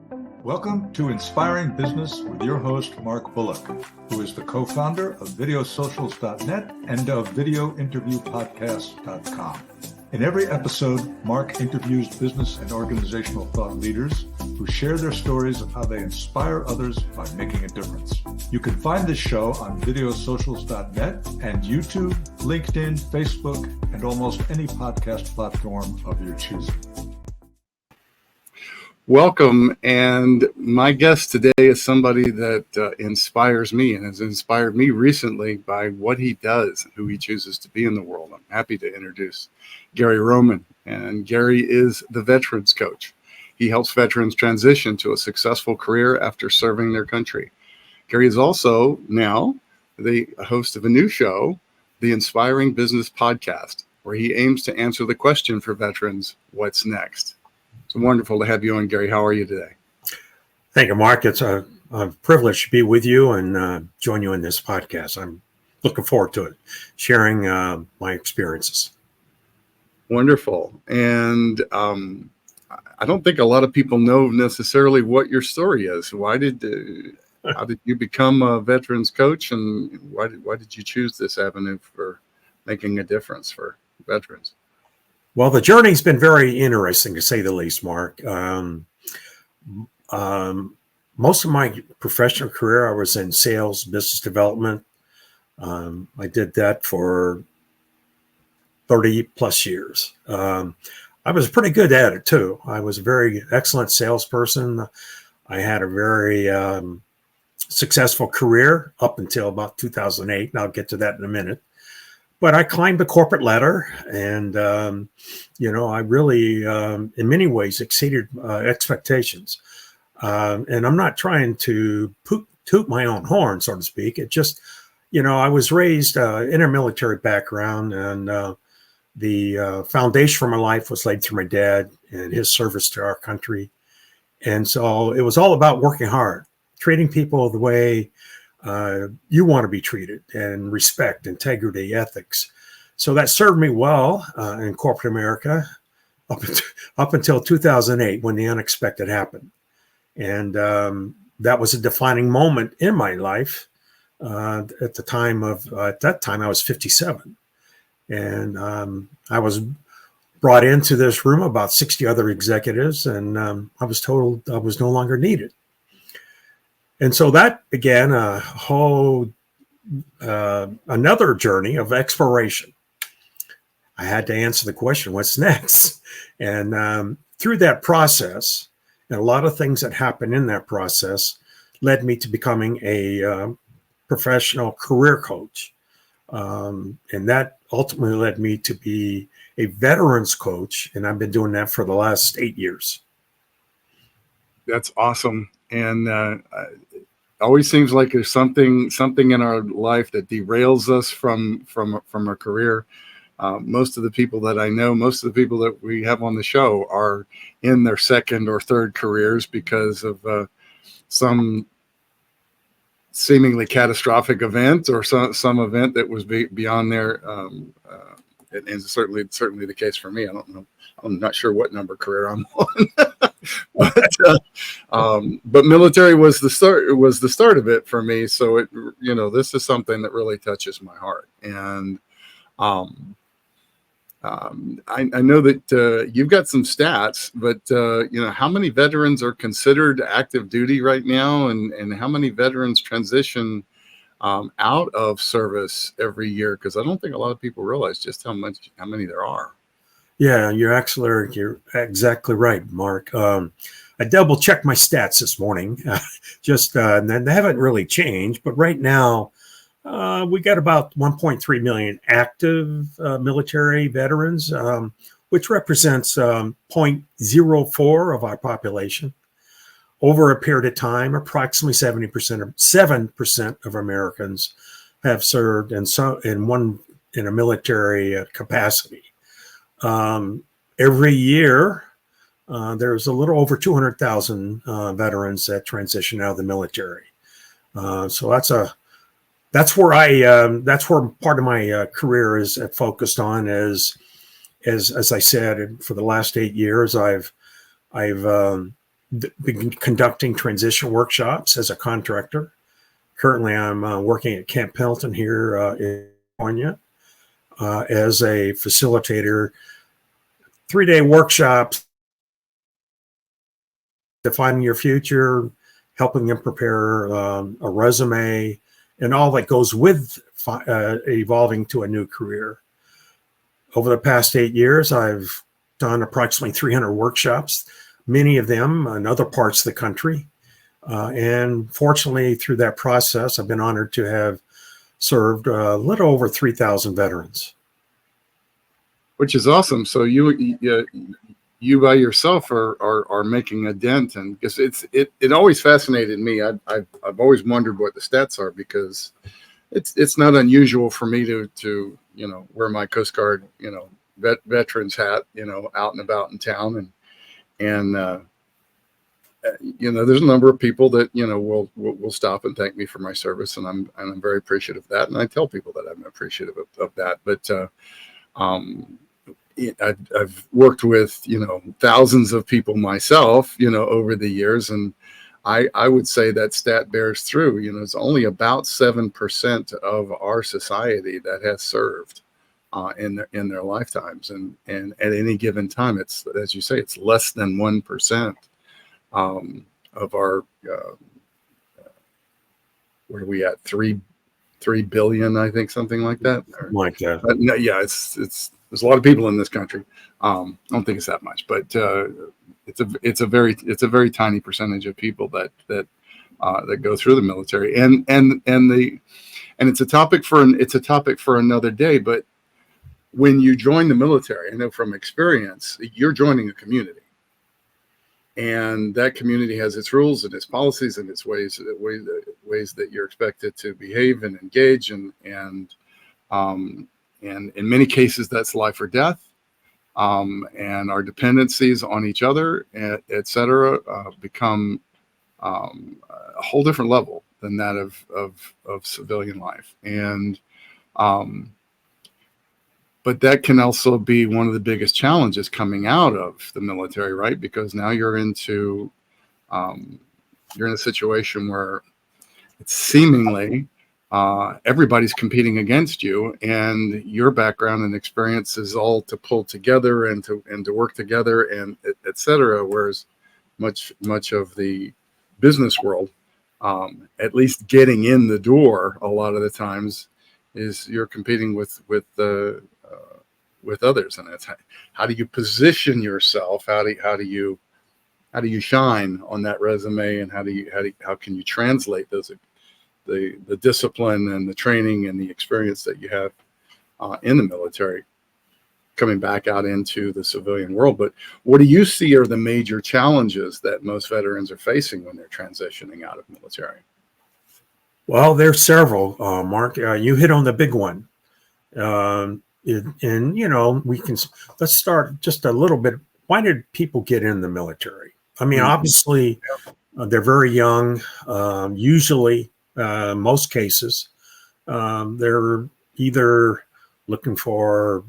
Welcome to Inspiring Business with your host, Mark Bullock, who is the co-founder of videosocials.net and of videointerviewpodcast.com. In every episode, Mark interviews business and organizational thought leaders who share their stories of how they inspire others by making a difference. You can find this show on videosocials.net and YouTube, LinkedIn, Facebook, and almost any podcast platform of your choosing. Welcome, and my guest today is somebody that inspires me and has inspired me recently by what he does and who he chooses to be in the world. I'm happy to introduce Gary Rohmann, and Gary is the Veterans Coach. He helps veterans transition to a successful career after serving their country. Gary is also now the host of a new show, the Inspiring Business Podcast, where he aims to answer the question for veterans, what's next? It's wonderful to have you on, Gary. How are you today? Thank you, Mark. It's a privilege to be with you and join you in this podcast. I'm looking forward to it, sharing my experiences. Wonderful. And I don't think a lot of people know necessarily what your story is. How did you become a veterans coach, and why did you choose this avenue for making a difference for veterans? Well, the journey's been very interesting, to say the least, Mark. Most of my professional career, I was in sales, business development. I did that for 30 plus years. I was pretty good at it too. I was a very excellent salesperson. I had a very successful career up until about 2008, and I'll get to that in a minute. But I climbed the corporate ladder, and I really, in many ways, exceeded expectations. And I'm not trying to toot my own horn, so to speak. It just, I was raised in a military background, and the foundation for my life was laid through my dad and his service to our country. And so it was all about working hard, treating people the way you want to be treated, and respect, integrity, ethics. So that served me well in corporate America up until 2008, when the unexpected happened. And that was a defining moment in my life. At that time, I was 57. And I was brought into this room, about 60 other executives, and I was told I was no longer needed. And so that began a whole another journey of exploration. I had to answer the question, what's next? And through that process, and a lot of things that happened in that process led me to becoming a professional career coach. And that ultimately led me to be a veterans coach, and I've been doing that for the last 8 years. That's awesome. And it always seems like there's something in our life that derails us from our career. Most of the people that I know, most of the people that we have on the show are in their second or third careers because of some seemingly catastrophic event or some event that was beyond their, and certainly the case for me. I don't know. I'm not sure what number career I'm on, but military was the start. It was the start of it for me. So this is something that really touches my heart. And I know that you've got some stats, but how many veterans are considered active duty right now, and how many veterans transition out of service every year? Because I don't think a lot of people realize just how many there are. Yeah, you're exactly right, Mark. I double checked my stats this morning, and they haven't really changed. But right now, we got about 1.3 million active military veterans, which represents 0.04 of our population. Over a period of time, approximately 7% of Americans have served in a military capacity. Every year, there's a little over 200,000 veterans that transition out of the military. So that's where part of my career is focused on. As I said, for the last 8 years, I've been conducting transition workshops as a contractor. Currently, I'm working at Camp Pendleton here in California as a facilitator. 3-day workshops, defining your future, helping them prepare a resume, and all that goes with evolving to a new career. Over the past 8 years, I've done approximately 300 workshops, many of them in other parts of the country. And fortunately, through that process, I've been honored to have served a little over 3,000 veterans. Which is awesome. So you by yourself are making a dent, and because it always fascinated me. I've always wondered what the stats are, because it's not unusual for me to wear my Coast Guard veterans hat out and about in town, and there's a number of people that will stop and thank me for my service, and I'm very appreciative of that, and I tell people that I'm appreciative of that. But I've worked with thousands of people myself over the years, and I would say that stat bears through. It's only about 7% of our society that has served in their lifetimes, and at any given time, it's, as you say, it's less than 1% of our where are we at, 3 billion, I think, something like that. Like that. But no, yeah, it's there's a lot of people in this country. I don't think it's that much, but it's a very tiny percentage of people that go through the military, and it's a topic for another day. But when you join the military, I know from experience, you're joining a community, and that community has its rules and its policies and its ways that you're expected to behave and engage, and in many cases that's life or death, and our dependencies on each other, et cetera, become a whole different level than that of civilian life. And but that can also be one of the biggest challenges coming out of the military, right? Because now you're in a situation where it's seemingly everybody's competing against you, and your background and experience is all to pull together and to work together, and et cetera. Whereas much of the business world, at least getting in the door a lot of the times, is you're competing with others, and it's how do you position yourself? How do you shine on that resume, and how can you translate those the discipline and the training and the experience that you have in the military coming back out into the civilian world? But what do you see are the major challenges that most veterans are facing when they're transitioning out of military? Well, there's several, Mark. You hit on the big one. Let's start just a little bit. Why did people get in the military? I mean, obviously, they're very young. Usually, most cases, they're either looking for,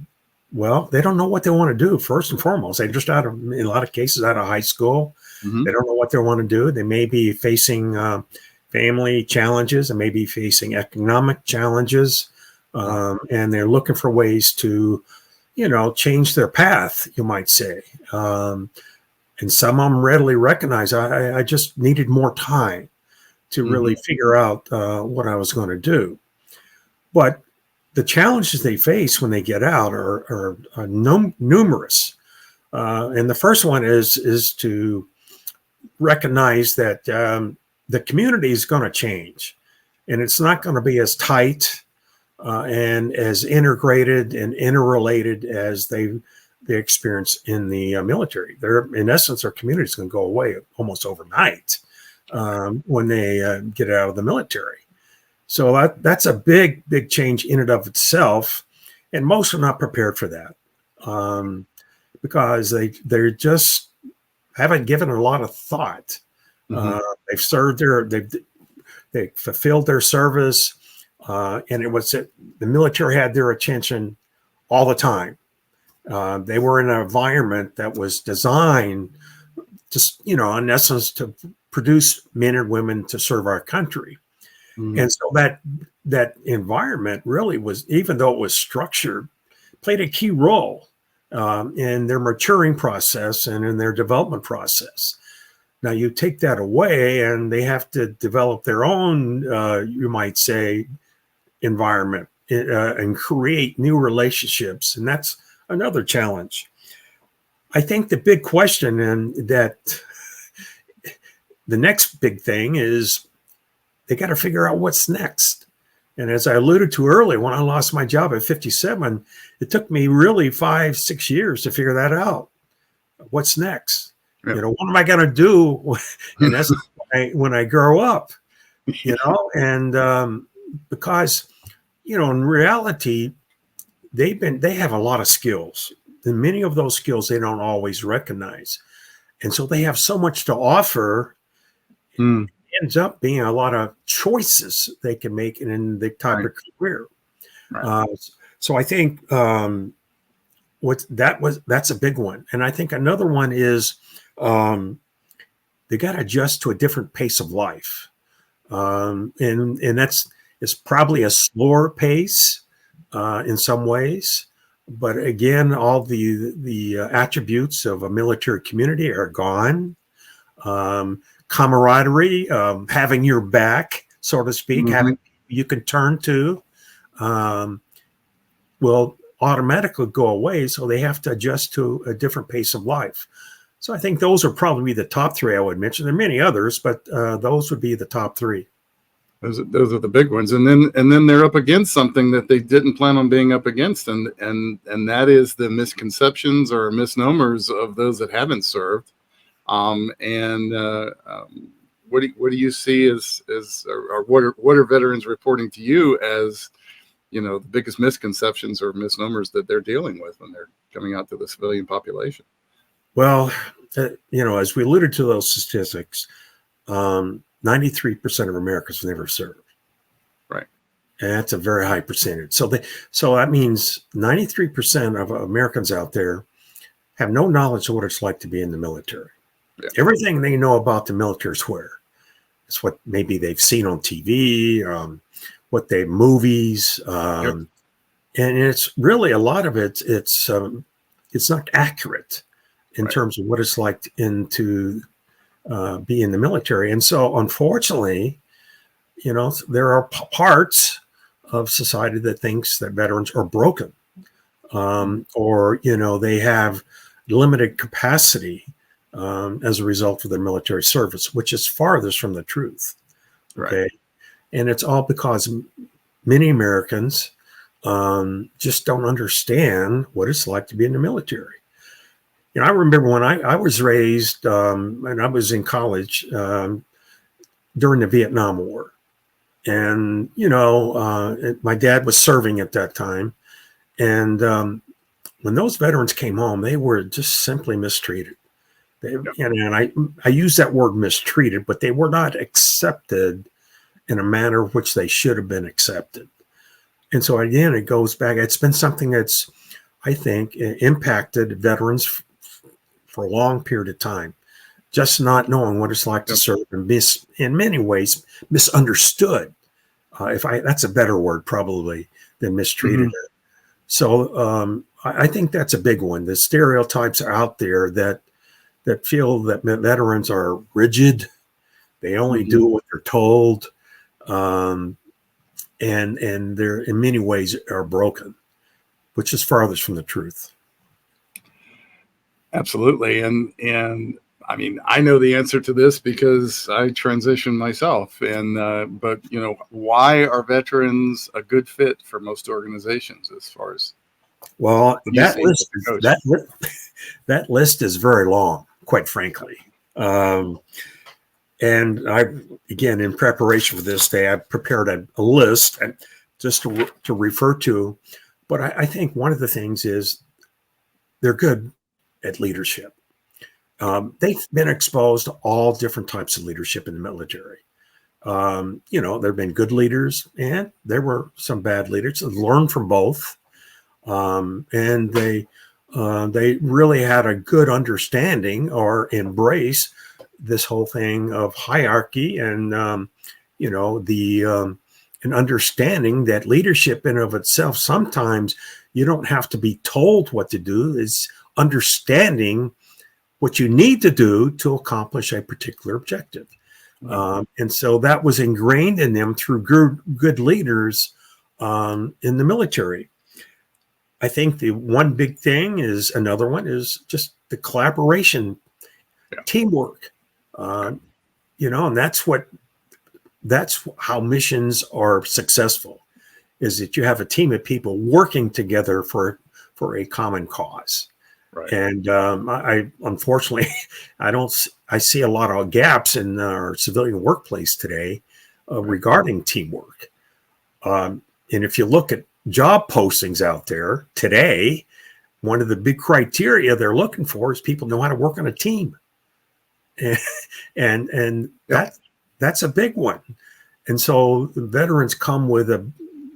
well, they don't know what they want to do. First and foremost, they just in a lot of cases, out of high school. Mm-hmm. They don't know what they want to do. They may be facing family challenges, and maybe facing economic challenges. And they're looking for ways to, change their path, you might say. And some of them readily recognize I just needed more time to really figure out what I was going to do. But the challenges they face when they get out are numerous. And the first one is to recognize that the community is going to change, and it's not going to be as tight and as integrated and interrelated as they experience in the military. In essence, their community is going to go away almost overnight when they get out of the military. So that's a big change in and of itself, and most are not prepared for that because they just haven't given a lot of thought. They've served they fulfilled their service. And the military had their attention all the time. They were in an environment that was designed just, in essence, to produce men and women to serve our country. And so that environment really was, even though it was structured, played a key role in their maturing process and in their development process. Now you take that away and they have to develop their own, you might say, environment and create new relationships. And that's another challenge. I think the big question, and that the next big thing is they got to figure out what's next. And as I alluded to earlier, when I lost my job at 57, it took me really 5-6 years to figure that out. What's next? Yep. What am I going to do? And that's when I grow up, and because, in reality, they have a lot of skills, and many of those skills they don't always recognize. And so they have so much to offer. It ends up being a lot of choices they can make in the type of career. Right. So I think that's a big one. And I think another one is they got to adjust to a different pace of life. And it's probably a slower pace in some ways. But again, all the attributes of a military community are gone. Camaraderie, having your back, so to speak, having you can turn to, will automatically go away. So they have to adjust to a different pace of life. So I think those are probably the top three I would mention. There are many others, but those would be the top three. Those are the big ones, and then they're up against something that they didn't plan on being up against, and that is the misconceptions or misnomers of those that haven't served. What do you see as or what are veterans reporting to you as the biggest misconceptions or misnomers that they're dealing with when they're coming out to the civilian population? Well, as we alluded to those statistics, 93% of Americans never served. Right. And that's a very high percentage. So that means 93% of Americans out there have no knowledge of what it's like to be in the military. Yeah. Everything they know about the military is where it's what maybe they've seen on TV, movies, and it's really a lot of it. It's not accurate in terms of what it's like to be in the military. And so, unfortunately, there are parts of society that thinks that veterans are broken, or they have limited capacity as a result of their military service, which is farthest from the truth. Right. Okay. And it's all because many Americans just don't understand what it's like to be in the military. I remember when I was raised and I was in college during the Vietnam War. And, my dad was serving at that time. And when those veterans came home, they were just simply mistreated. And I use that word mistreated, but they were not accepted in a manner which they should have been accepted. And so, again, it goes back. It's been something that's, I think, impacted veterans for a long period of time, just not knowing what it's like to serve and in many ways, misunderstood. That's a better word probably than mistreated. So I think that's a big one. The stereotypes are out there that feel that veterans are rigid. They only do what they're told. And they're in many ways are broken, which is farthest from the truth. Absolutely. And I mean, I know the answer to this because I transitioned myself. But why are veterans a good fit for most organizations as far as? Well, that list is very long, quite frankly. And again, in preparation for this day, I prepared a list and just to refer to. But I think one of the things is they're good at leadership. They've been exposed to all different types of leadership in the military. There have been good leaders and there were some bad leaders. They learned from both. And they they really had a good understanding or embrace this whole thing of hierarchy and, an understanding that leadership in of itself, sometimes you don't have to be told what to do. It's understanding what you need to do to accomplish a particular objective. And so that was ingrained in them through good leaders in the military. I think the one big thing is another one is just the collaboration, teamwork, and that's how missions are successful, is that you have a team of people working together for a common cause. Right. And I unfortunately, I see a lot of gaps in our civilian workplace today regarding teamwork. And if you look at job postings out there today, one of the big criteria they're looking for is people know how to work on a team. And that's a big one. And so the veterans come with a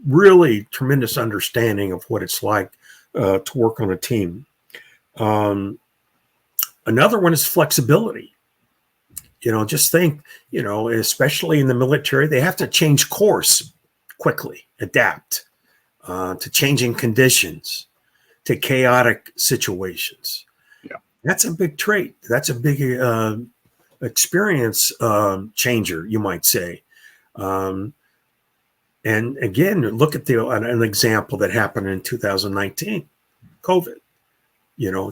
really tremendous understanding of what it's like to work on a team. Another one is flexibility. Just think, especially in the military, they have to change course quickly, adapt to changing conditions, to chaotic situations. Yeah. That's a big trait. That's a big experience changer, you might say. And again, look at an example that happened in 2019, COVID.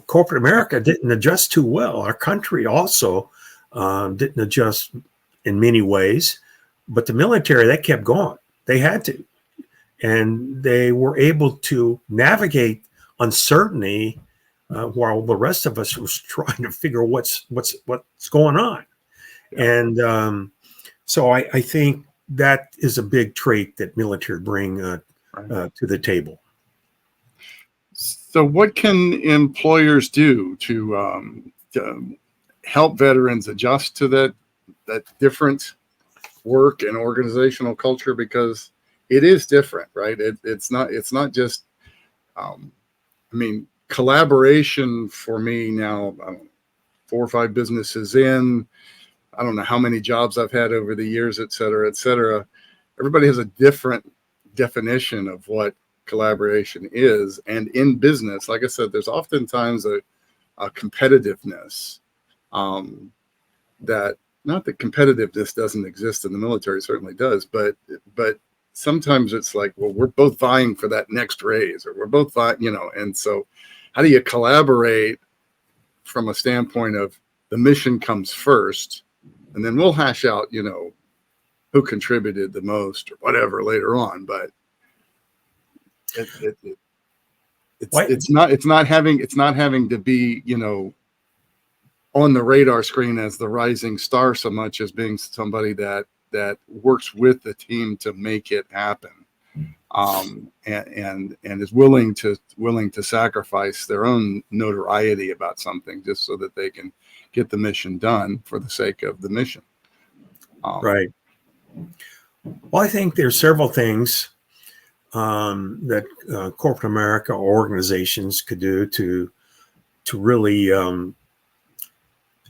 Corporate America didn't adjust too well. Our country also didn't adjust in many ways, but the military, they kept going. They had to. And they were able to navigate uncertainty while the rest of us was trying to figure what's going on. Yeah. And so I think that is a big trait that military bring to the table. So what can employers do to help veterans adjust to that different work and organizational culture? Because it is different, right? It's not just, collaboration for me now, 4 or 5 businesses in, I don't know how many jobs I've had over the years, et cetera, et cetera. Everybody has a different definition of what collaboration is. And in business, like I said, there's oftentimes a competitiveness that, not that competitiveness doesn't exist in the military, it certainly does, but sometimes it's like, well, we're both vying for that next raise, or we're both vying, and so how do you collaborate from a standpoint of the mission comes first, and then we'll hash out, who contributed the most or whatever later on, but it's not having to be, on the radar screen as the rising star so much as being somebody that works with the team to make it happen, and is willing to sacrifice their own notoriety about something just so that they can get the mission done for the sake of the mission. Right. Well, I think there's several things that corporate America or organizations could do to really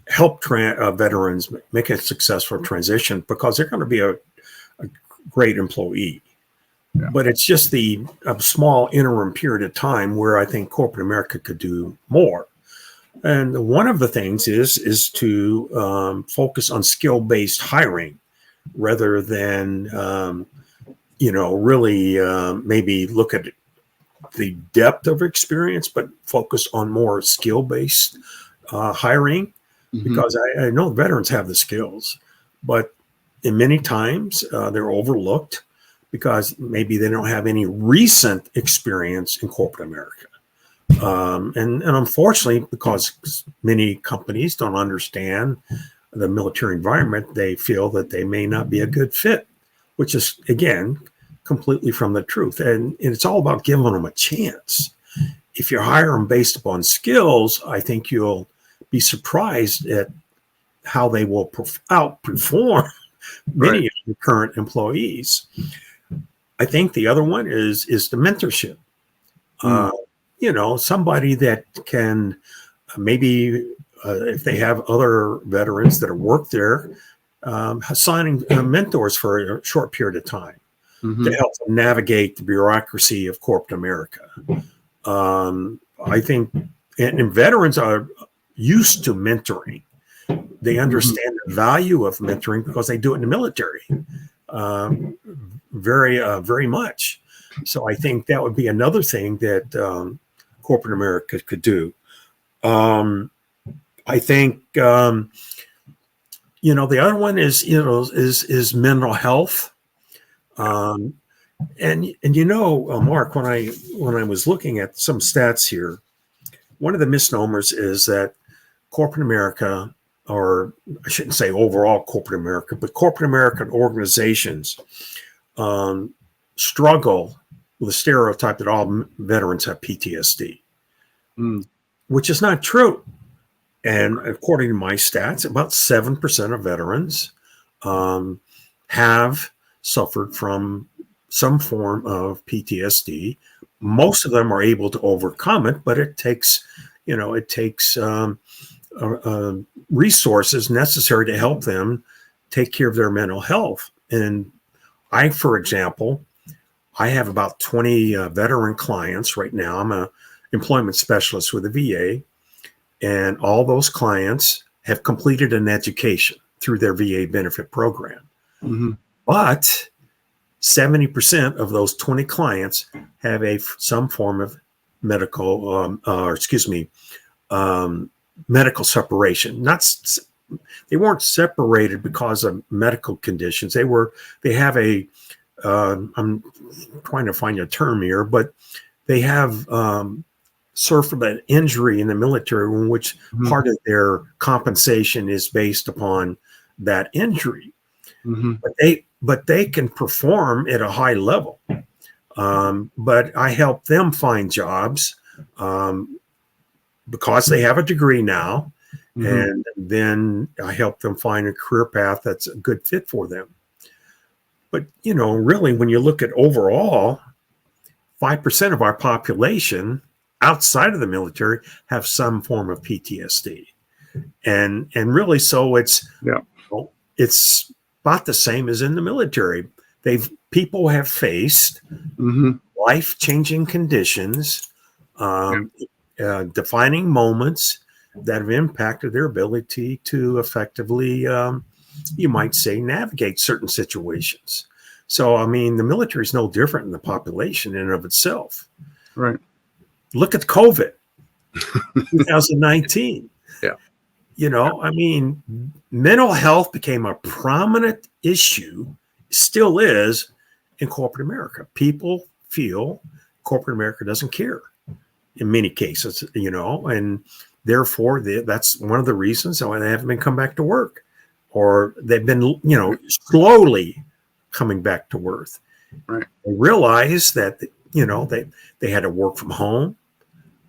help veterans make a successful transition, because they're going to be a great employee. Yeah. But it's just a small interim period of time where I think corporate America could do more. And one of the things is to focus on skill-based hiring rather than, really maybe look at the depth of experience, but focus on more skill-based hiring. Because I know veterans have the skills, but in many times they're overlooked because maybe they don't have any recent experience in corporate America. And unfortunately, because many companies don't understand the military environment, they feel that they may not be a good fit, which is, again, completely from the truth. And it's all about giving them a chance. If you hire them based upon skills, I think you'll be surprised at how they will outperform many of the current employees. I think the other one is the mentorship. somebody that can maybe, if they have other veterans that have worked there, assigning mentors for a short period of time Mm-hmm. to help them navigate the bureaucracy of corporate America. I think, and veterans are used to mentoring. They understand the value of mentoring because they do it in the military very much. So I think that would be another thing that corporate America could do. I think the other one is mental health. And Mark, when I was looking at some stats here, one of the misnomers is that corporate America, or I shouldn't say overall corporate America, but corporate American organizations struggle with the stereotype that all veterans have PTSD, which is not true. And according to my stats, about 7% of veterans have suffered from some form of PTSD. Most of them are able to overcome it, but it takes resources necessary to help them take care of their mental health. And for example, I have about 20 veteran clients right now. I'm an employment specialist with the VA, and all those clients have completed an education through their VA benefit program. Mm-hmm. But 70% of those 20 clients have some form of medical, medical separation. They weren't separated because of medical conditions. They have I'm trying to find a term here, but they have suffered an injury in the military in which part of their compensation is based upon that injury. Mm-hmm. But they can perform at a high level. But I help them find jobs because they have a degree now. Mm-hmm. And then I help them find a career path that's a good fit for them. But, really, when you look at overall, 5% of our population outside of the military have some form of PTSD. And really, so it's about the same as in the military. People have faced life-changing conditions, defining moments that have impacted their ability to effectively, you might say, navigate certain situations. So, I mean, the military is no different in the population in and of itself. Right. Look at COVID, 2019. Yeah. I mean, mental health became a prominent issue, still is, in corporate America. People feel corporate America doesn't care in many cases, and therefore that's one of the reasons why they haven't been come back to work, or they've been, slowly coming back to work. Right. They realize that, they had to work from home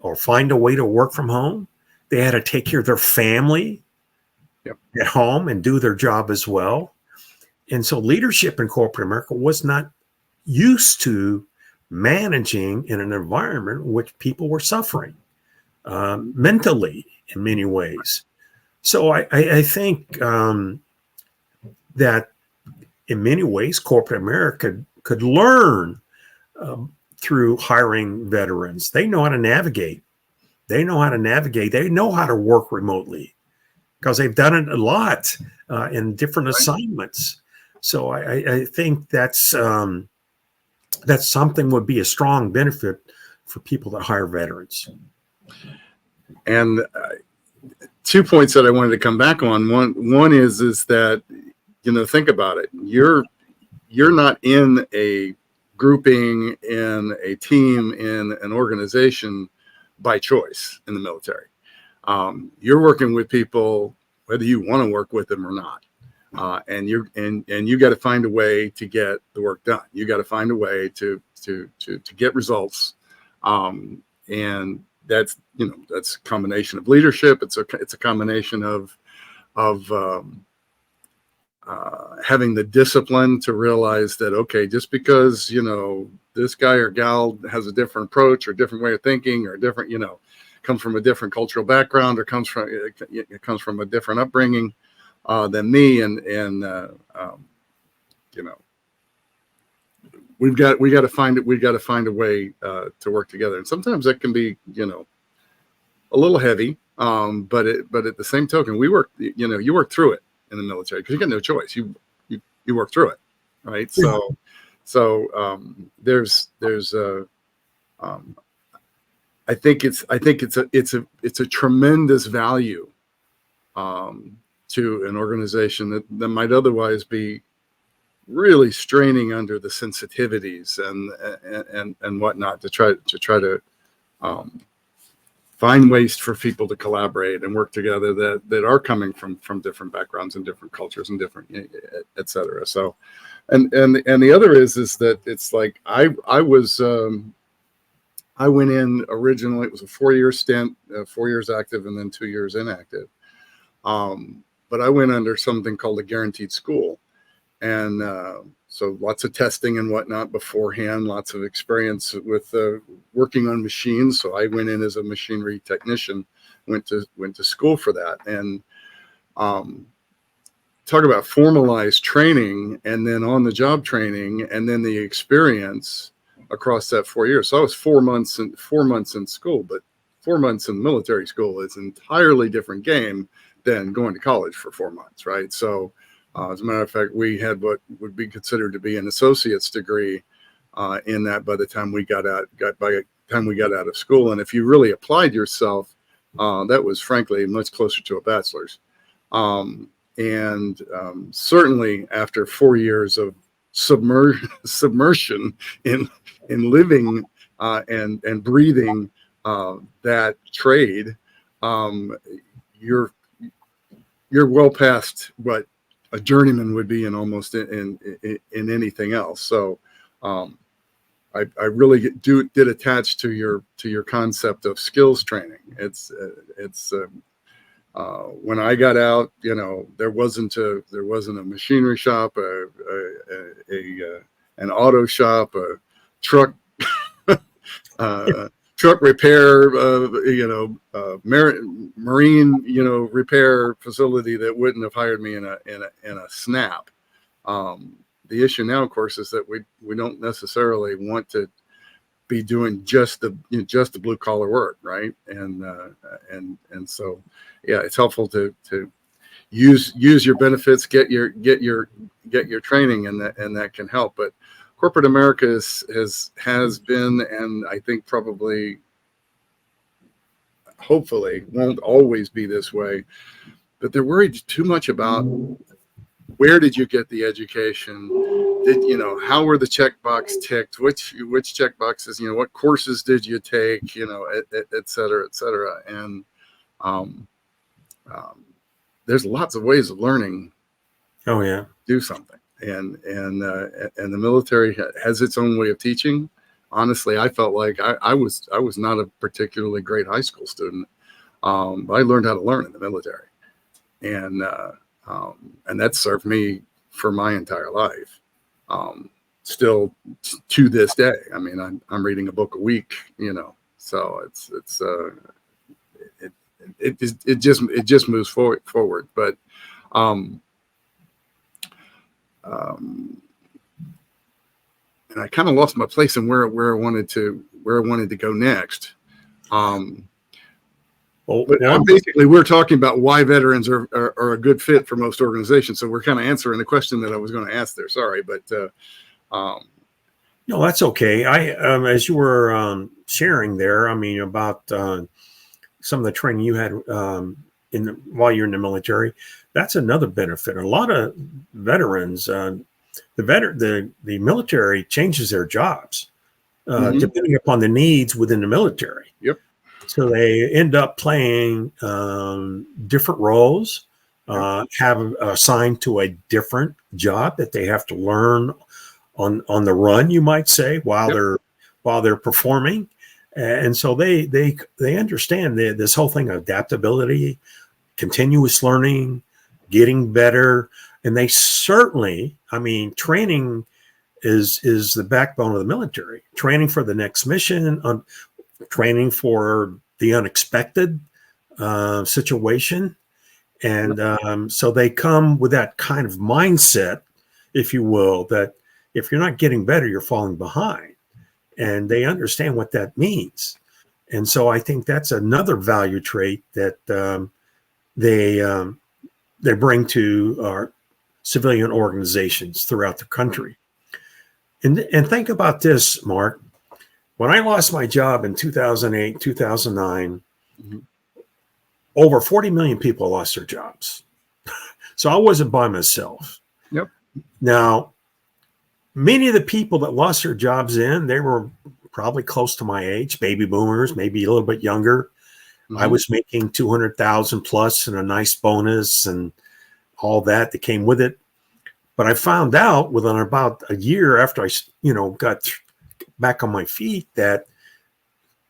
or find a way to work from home. They had to take care of their family at home and do their job as well. And so leadership in corporate America was not used to managing in an environment in which people were suffering mentally in many ways. So I think that in many ways, corporate America could learn through hiring veterans. They know how to navigate. They know how to work remotely because they've done it a lot in different assignments. So I think that's something would be a strong benefit for people that hire veterans. And 2 points that I wanted to come back on. One is that, think about it. You're not in a grouping, in a team, in an organization by choice in the military. You're working with people whether you want to work with them or not. And you got to find a way to get the work done. You got to find a way to get results. And that's a combination of leadership. It's a combination of having the discipline to realize that, okay, just because, this guy or gal has a different approach or different way of thinking or different, comes from a different cultural background or comes from a different upbringing than me. We've got to find it. We got to find a way to work together. And sometimes that can be, a little heavy. But at the same token, you work through it in the military because you got no choice. You work through it. Right. Yeah. I think it's a tremendous value to an organization that might otherwise be really straining under the sensitivities and whatnot to try to find ways for people to collaborate and work together that are coming from different backgrounds and different cultures and different, et cetera. So, and the other is that it's like I went in originally. It was a 4-year stint, 4 years active and then 2 years inactive. But I went under something called a guaranteed school. And so lots of testing and whatnot beforehand, lots of experience with working on machines. So I went in as a machinery technician, went to school for that. And talk about formalized training and then on the job training and then the experience across that 4 years. So I was 4 months in school, but 4 months in military school is an entirely different game than going to college for 4 months, right? So as a matter of fact, we had what would be considered to be an associate's degree in that by the time we got out of school. And if you really applied yourself, that was frankly much closer to a bachelor's. Certainly after 4 years of submersion in living and breathing that trade, you're well past what a journeyman would be in almost in anything else. So I really did attach to your concept of skills training. It's when I got out, there wasn't a machinery shop, an auto shop, a truck truck repair, marine, repair facility that wouldn't have hired me in a snap. The issue now, of course, is that we don't necessarily want to be doing just the blue collar work, right? And so, yeah, it's helpful to use your benefits, get your training, and that can help. But corporate America has been, and I think probably, hopefully, won't always be this way. But they're worried too much about where did you get the education? How were the checkbox ticked? Which checkboxes? What courses did you take? Et cetera, et cetera. And there's lots of ways of learning. Oh yeah, do something. And the military has its own way of teaching. Honestly, I felt like I was not a particularly great high school student, but I learned how to learn in the military, and that served me for my entire life. Still to this day, I mean, I'm reading a book a week, so it just moves forward, but. And I kind of lost my place in where I wanted to go next. Basically, we're talking about why veterans are a good fit for most organizations. So we're kind of answering the question that I was going to ask there. Sorry, but no, that's okay. As you were sharing there, I mean, about some of the training you had while you're in the military, that's another benefit. A lot of veterans, the military changes their jobs depending upon the needs within the military. Yep. So they end up playing different roles, have assigned to a different job that they have to learn on the run, you might say, while they're performing. And so they understand this whole thing of adaptability, continuous learning, getting better. And they certainly, I mean, training is the backbone of the military. Training for the next mission, training for the unexpected situation. And so they come with that kind of mindset, if you will, that if you're not getting better, you're falling behind. And they understand what that means. And so I think that's another value trait that they bring to our civilian organizations throughout the country. And think about this, Mark. When I lost my job in 2008, 2009, over 40 million people lost their jobs. So I wasn't by myself. Yep. Now, many of the people that lost their jobs they were probably close to my age, baby boomers, maybe a little bit younger. I was making 200,000 plus and a nice bonus and all that came with it. But I found out within about a year after I, got back on my feet that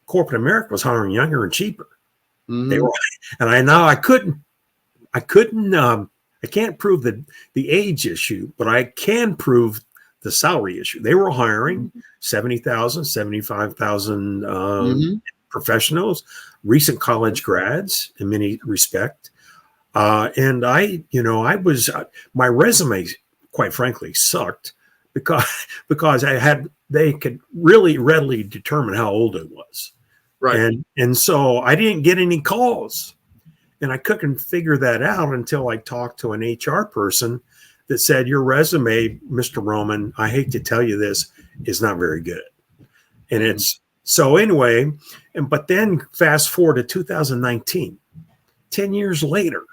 corporate America was hiring younger and cheaper. They were, and I can't prove the age issue, but I can prove the salary issue. They were hiring 70,000, 75,000 professionals, recent college grads in many respects. And my resume, quite frankly, sucked because they could really readily determine how old I was. Right. And so I didn't get any calls, and I couldn't figure that out until I talked to an HR person that said, your resume, Mr. Rohmann, I hate to tell you this, is not very good. And it's so anyway, but then fast forward to 2019, 10 years later,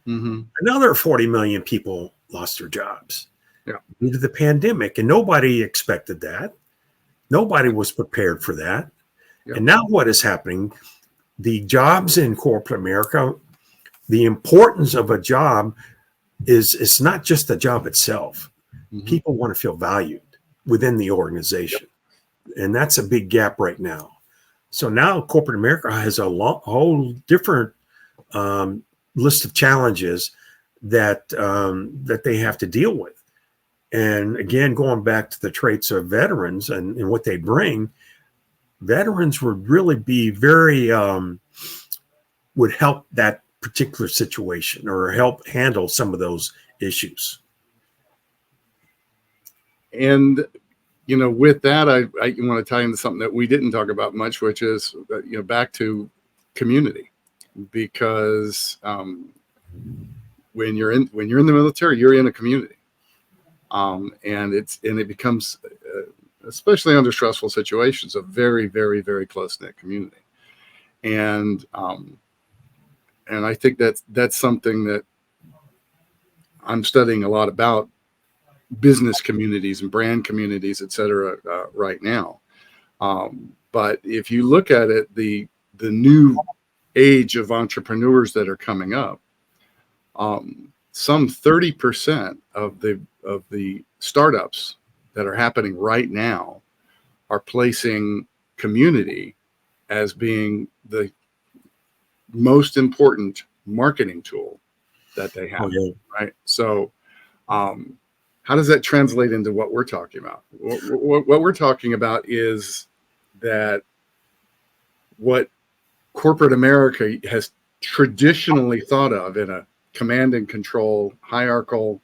another 40 million people lost their jobs due to the pandemic. And nobody expected that. Nobody was prepared for that. And now what is happening? The jobs in corporate America, the importance of a job it's not just the job itself. People want to feel valued within the organization. And that's a big gap right now. So now corporate America has a whole different list of challenges that they have to deal with. And again, going back to the traits of veterans and what they bring, veterans would really be would help that particular situation or help handle some of those issues. And, with that, I want to tie into something that we didn't talk about much, which is, back to community, because when you're in the military, you're in a community, and it becomes, especially under stressful situations, a very, very, very close-knit community. And I think that's something that I'm studying a lot about, business communities and brand communities, et cetera, right now. But if you look at it, the new age of entrepreneurs that are coming up, some 30% of the startups that are happening right now are placing community as being the most important marketing tool that they have. Right? So, how does that translate into what we're talking about? What we're talking about is that what corporate America has traditionally thought of in a command and control, hierarchical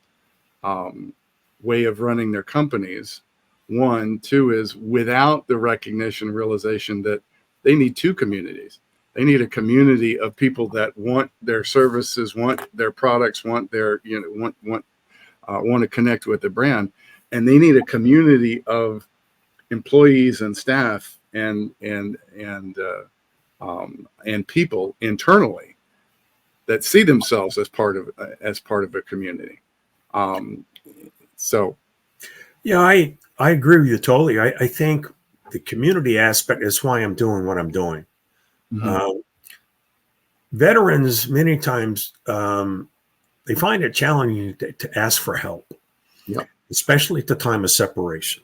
way of running their companies. 1, 2 is without the recognition, realization that they need two communities. They need a community of people that want their services, want their products, want their, want to connect with the brand, and they need a community of employees and staff and people internally that see themselves as part of a community. I agree with you totally. I think the community aspect is why I'm doing what I'm doing. Veterans many times they find it challenging to ask for help, especially at the time of separation,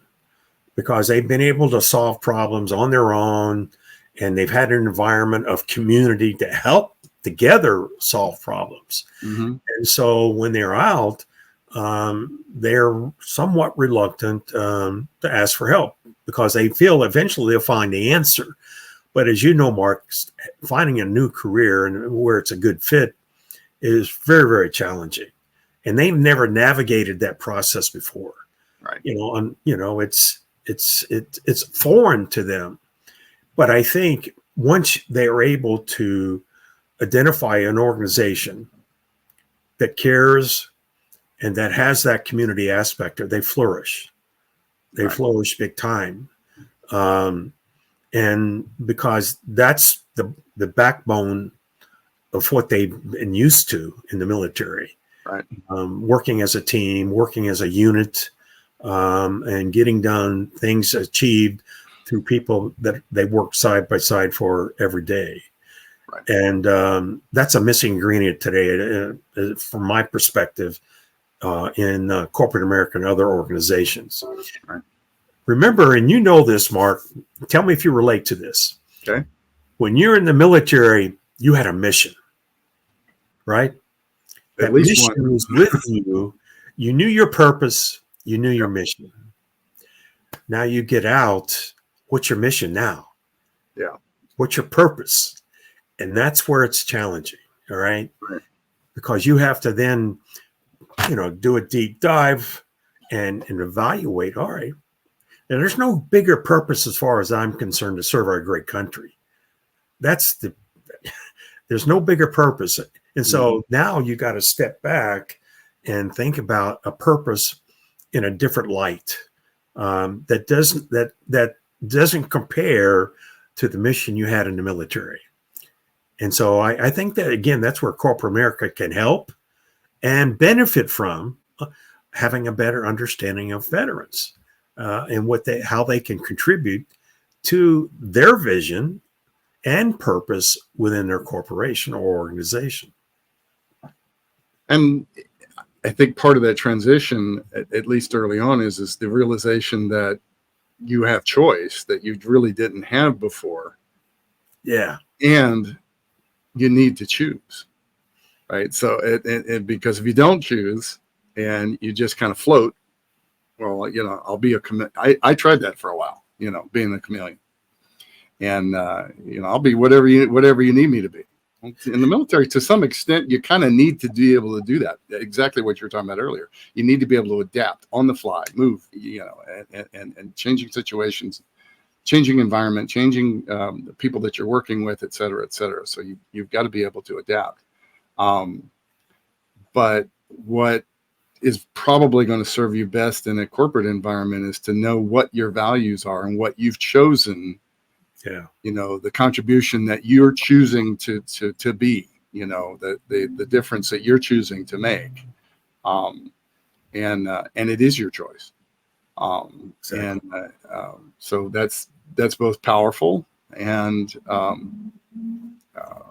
because they've been able to solve problems on their own, and they've had an environment of community to help together solve problems. And so when they're out, they're somewhat reluctant to ask for help because they feel eventually they'll find the answer. But as you know, Mark, finding a new career and where it's a good fit is very, very challenging. And they've never navigated that process before. Right. It's foreign to them. But I think once they are able to identify an organization that cares and that has that community aspect, they flourish. They Right. flourish big time. And because that's the backbone of what they've been used to in the military. Right. Working as a team, working as a unit, and getting done things achieved through people that they work side by side for every day. Right. And that's a missing ingredient today, from my perspective, in corporate America and other organizations. Right. Remember, and you know this, Mark, tell me if you relate to this. Okay. When you're in the military, you had a mission, right? At That least mission one. was with you. You knew your purpose. You knew your mission. Now you get out. What's your mission now? Yeah. What's your purpose? And that's where it's challenging. All right. Right. Because you have to then, do a deep dive and evaluate. All right. And there's no bigger purpose as far as I'm concerned to serve our great country. There's no bigger purpose. And so now you got to step back and think about a purpose in a different light, that doesn't compare to the mission you had in the military. And so I think that, again, that's where corporate America can help and benefit from having a better understanding of veterans, and how they can contribute to their vision and purpose within their corporation or organization. And I think part of that transition, at least early on, is the realization that you have choice that you really didn't have before. Yeah. And you need to choose, right? So because if you don't choose and you just kind of float, well, I'll be I tried that for a while, being a chameleon, and I'll be whatever you need me to be. In the military, to some extent, you kind of need to be able to do that. Exactly what you were talking about earlier. You need to be able to adapt on the fly, move, and changing situations, changing environment, changing the people that you're working with, et cetera, et cetera. So you've got to be able to adapt. But what is probably going to serve you best in a corporate environment is to know what your values are and what you've chosen. Yeah. The contribution that you're choosing to be, the difference that you're choosing to make. And it is your choice. Exactly. And so that's both powerful and a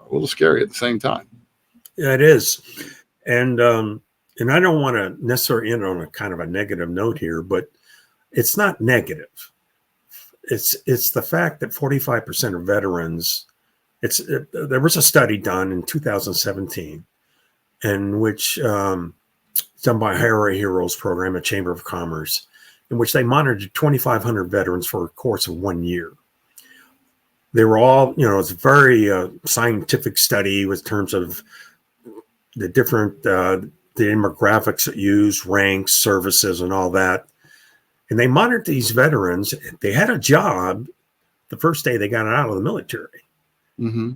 little scary at the same time. Yeah, it is. And I don't want to necessarily end on a kind of a negative note here, but it's not negative. It's the fact that 45% of veterans, there was a study done in 2017 in which, done by Highway Heroes program at Chamber of Commerce, in which they monitored 2,500 veterans for a course of 1 year. They were all, it's a very scientific study with terms of the different, the demographics used, ranks, services, and all that. And they monitored these veterans. They had a job the first day they got out of the military. Mm-hmm.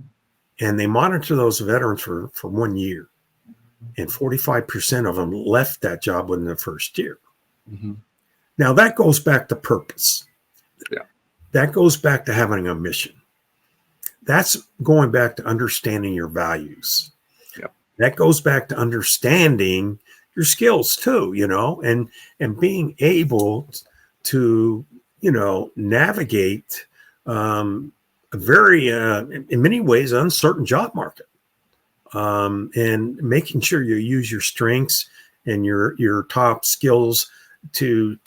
And they monitored those veterans for 1 year. And 45% of them left that job within the first year. Mm-hmm. Now, that goes back to purpose. Yeah. That goes back to having a mission. That's going back to understanding your values. Yeah. That goes back to understanding your skills too, and being able to, navigate a very, in many ways, uncertain job market, and making sure you use your strengths and your top skills to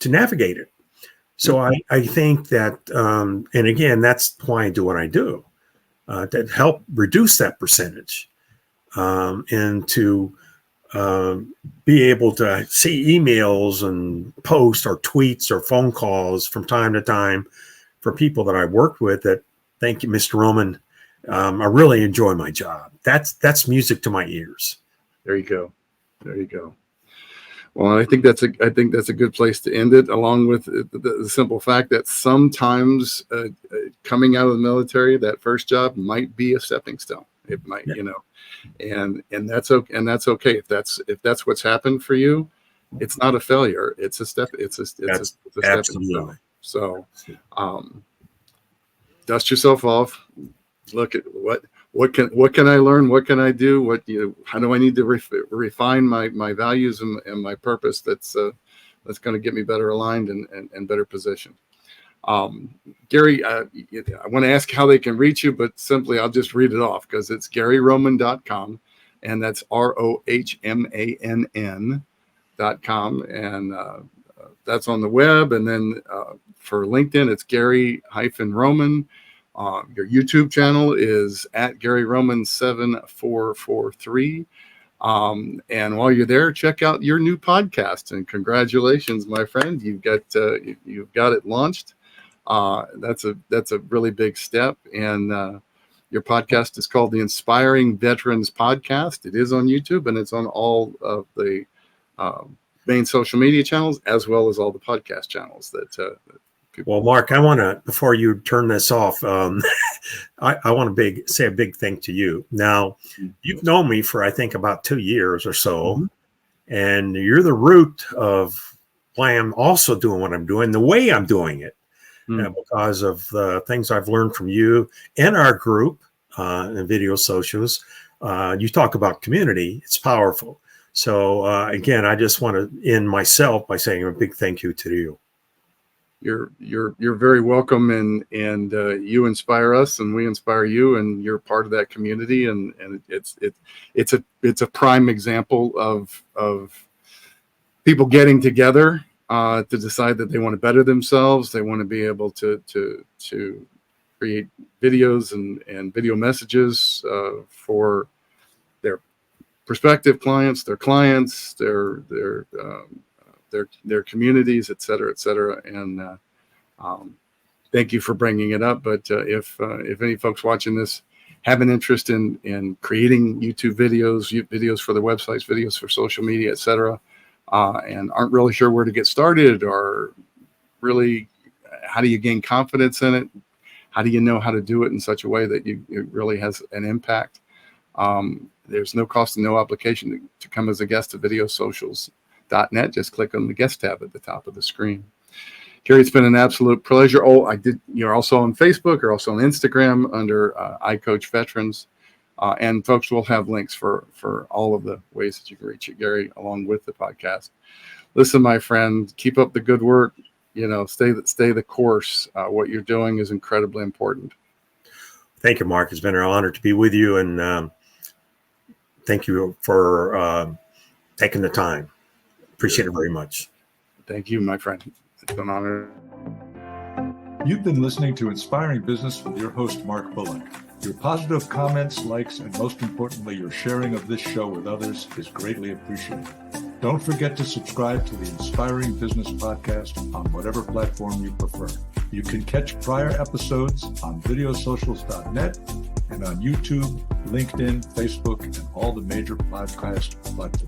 navigate it. So I think that, and again, that's why I do what I do, to help reduce that percentage, and to be able to see emails and posts or tweets or phone calls from time to time for people that I worked with that, thank you, Mr. Rohmann. I really enjoy my job. That's music to my ears. There you go. There you go. Well, I think that's a good place to end it, along with the simple fact that sometimes coming out of the military, that first job might be a stepping stone. It might, Yeah. and that's okay. And that's okay if that's what's happened for you. It's not a failure. It's a step. It's a stepping stone. So, dust yourself off. Look at what can I learn? What can I do? How do I need to refine my values and my purpose? That's going to get me better aligned and better positioned. Gary, I want to ask how they can reach you, but simply I'll just read it off because it's GaryRohmann.com, and that's ROHMANN.com, and that's on the web. And then for LinkedIn, it's Gary-Rohmann. Your YouTube channel is at Gary Rohmann 7443. And while you're there, check out your new podcast. And congratulations, my friend, you've got it launched. That's a really big step. And your podcast is called the Inspiring Veterans Podcast. It is on YouTube, and it's on all of the main social media channels, as well as all the podcast channels that. Well, Mark, I want to, before you turn this off, I want to say a big thank to you. Now, you've known me for, I think, about 2 years or so, and you're the root of why I'm also doing what I'm doing, the way I'm doing it, because of the things I've learned from you and our group and Video Socials. You talk about community. It's powerful. So, again, I just want to end myself by saying a big thank you to you. You're very welcome, and you inspire us, and we inspire you, and you're part of that community, and it's a prime example of people getting together to decide that they want to better themselves. They want to be able to create videos and video messages for their prospective clients, their clients, their communities, et cetera, and thank you for bringing it up. But if any folks watching this have an interest in creating YouTube videos for their websites, videos for social media, et cetera, and aren't really sure where to get started, or really how do you gain confidence in it? How do you know how to do it in such a way that it really has an impact? There's no cost and no obligation to come as a guest at videosocials.net. Just click on the guest tab at the top of the screen. Gary, it's been an absolute pleasure. You're also on Facebook, or also on Instagram under I Coach Veterans. And folks will have links for all of the ways that you can reach it, Gary, along with the podcast. Listen, my friend, keep up the good work. Stay the course. What you're doing is incredibly important. Thank you, Mark. It's been an honor to be with you, and thank you for taking the time. Appreciate it very much. Thank you, my friend. It's been an honor. You've been listening to Inspiring Business with your host, Mark Bullock. Your positive comments, likes, and most importantly, your sharing of this show with others is greatly appreciated. Don't forget to subscribe to the Inspiring Business Podcast on whatever platform you prefer. You can catch prior episodes on videosocials.net and on YouTube, LinkedIn, Facebook, and all the major podcast platforms.